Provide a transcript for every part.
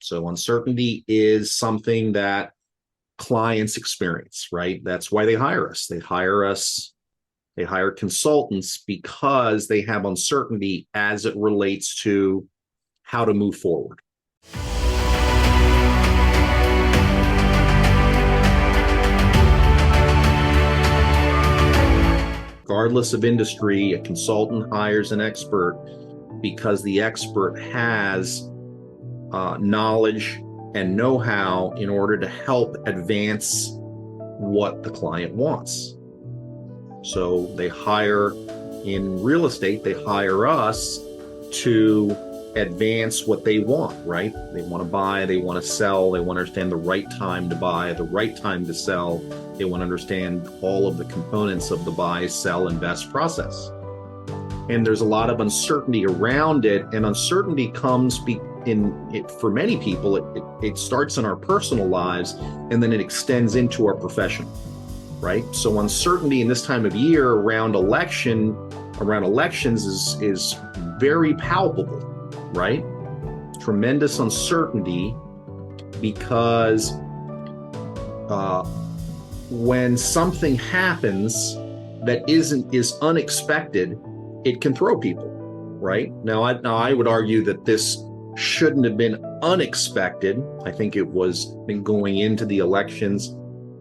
So uncertainty is something that clients experience, right? That's why they hire us. They hire consultants because they have uncertainty as it relates to how to move forward. Regardless of industry, a consultant hires an expert because the expert has knowledge and know-how in order to help advance what the client wants. So they hire, in real estate, they hire us to advance what they want, right? They want to buy, they want to sell, they want to understand the right time to buy, the right time to sell. They want to understand all of the components of the buy, sell, invest process. And there's a lot of uncertainty around it, and uncertainty comes for many people, it starts in our personal lives, and then it extends into our profession, right? So uncertainty in this time of year around elections is very palpable, right? Tremendous uncertainty, because when something happens that is unexpected, it can throw people, right? Now I would argue that this shouldn't have been unexpected. I think it was going into the elections.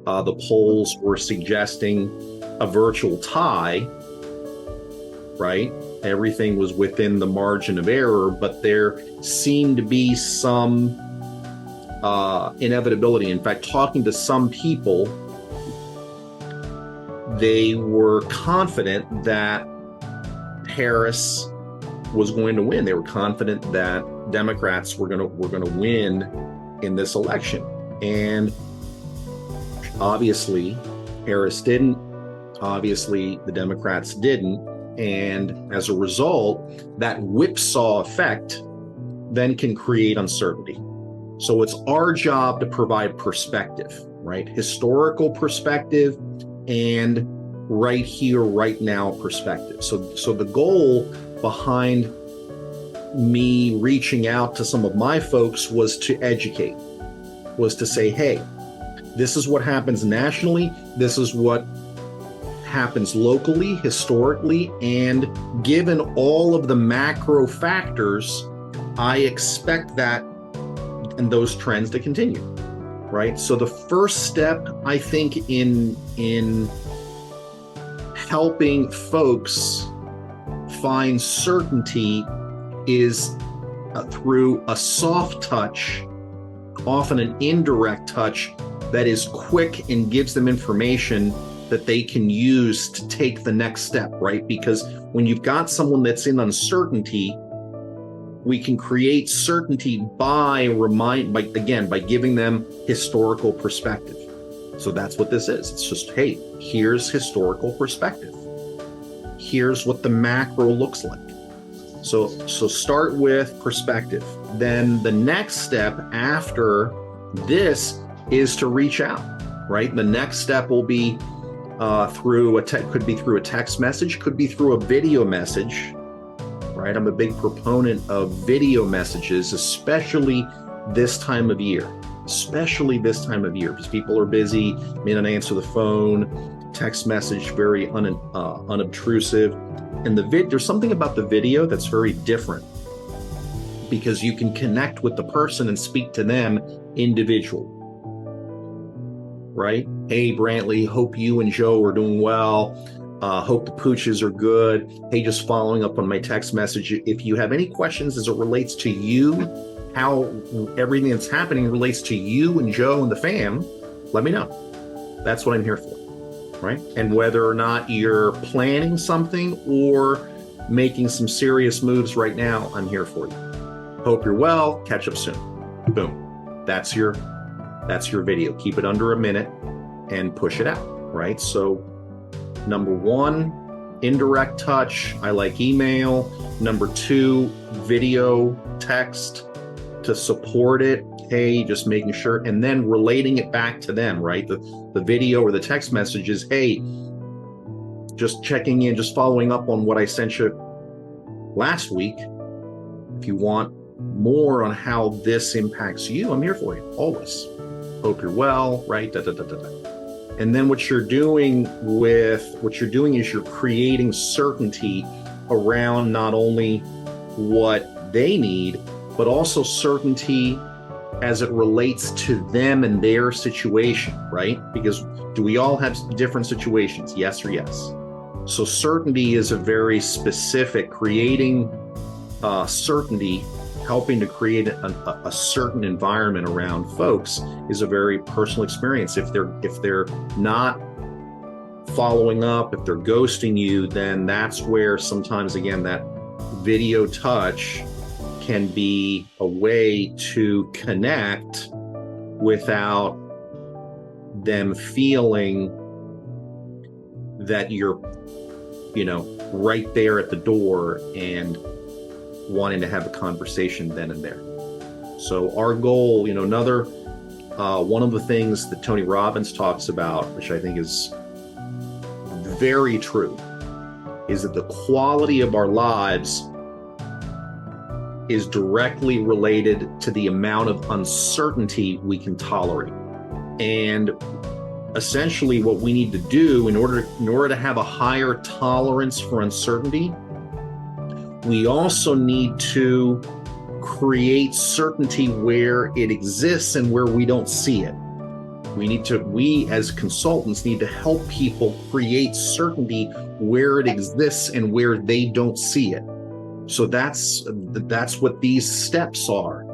The polls were suggesting a virtual tie, right? Everything was within the margin of error, but there seemed to be some inevitability. In fact, talking to some people, they were confident that Harris was going to win. They were confident that Democrats were going to win in this election. And obviously, Harris didn't. Obviously, the Democrats didn't. And as a result, that whipsaw effect then can create uncertainty. So it's our job to provide perspective, right? Historical perspective and right here, right now perspective. So the goal behind me reaching out to some of my folks was to educate, was to say, hey, this is what happens nationally. This is what happens locally, historically, and given all of the macro factors, I expect that and those trends to continue, right? So the first step, I think, in helping folks find certainty is through a soft touch, often an indirect touch that is quick and gives them information that they can use to take the next step, right? Because when you've got someone that's in uncertainty, we can create certainty by giving them historical perspective. So that's what this is. It's just, hey, here's historical perspective. Here's what the macro looks like. So start with perspective. Then the next step after this is to reach out, right? The next step will be could be through a text message, could be through a video message, right? I'm a big proponent of video messages, especially this time of year, because people are busy, may not answer the phone, text message, very unobtrusive. And there's something about the video that's very different, because you can connect with the person and speak to them individually. Right? Hey, Brantley, hope you and Joe are doing well. Hope the pooches are good. Hey, just following up on my text message. If you have any questions as it relates to you, how everything that's happening relates to you and Joe and the fam, let me know. That's what I'm here for, right? And whether or not you're planning something or making some serious moves right now, I'm here for you. Hope you're well. Catch up soon. Boom. That's your video. Keep it under a minute and push it out, right? So number one, indirect touch. I like email. Number two, video, text to support it. Hey, just making sure, and then relating it back to them, right? The video or the text messages, hey, just checking in, just following up on what I sent you last week. If you want more on how this impacts you, I'm here for you always. Hope you're well, right? Da, da, da, da, da. And then what you're doing is you're creating certainty around not only what they need, but also certainty as it relates to them and their situation, right? Because do we all have different situations? Yes or yes? So certainty is a very specific, creating certainty, helping to create a certain environment around folks is a very personal experience. If they're not following up, if they're ghosting you, then that's where sometimes, again, that video touch can be a way to connect without them feeling that you're, right there at the door and wanting to have a conversation then and there. So our goal, another one of the things that Tony Robbins talks about, which I think is very true, is that the quality of our lives is directly related to the amount of uncertainty we can tolerate. And essentially what we need to do in order to have a higher tolerance for uncertainty, we also need to create certainty where it exists and where we don't see it. We as consultants need to help people create certainty where it exists and where they don't see it. So that's what these steps are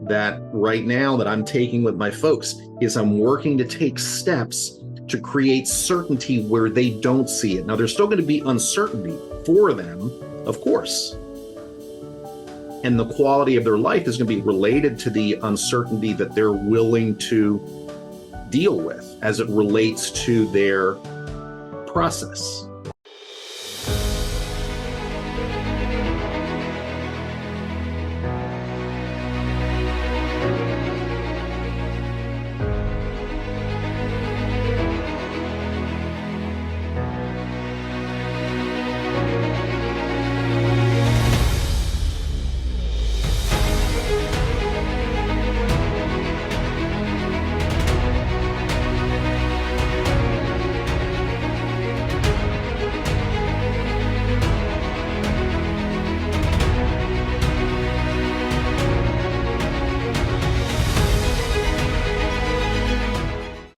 that right now that I'm taking with my folks is I'm working to take steps to create certainty where they don't see it. Now, there's still going to be uncertainty for them, of course. And the quality of their life is going to be related to the uncertainty that they're willing to deal with as it relates to their process.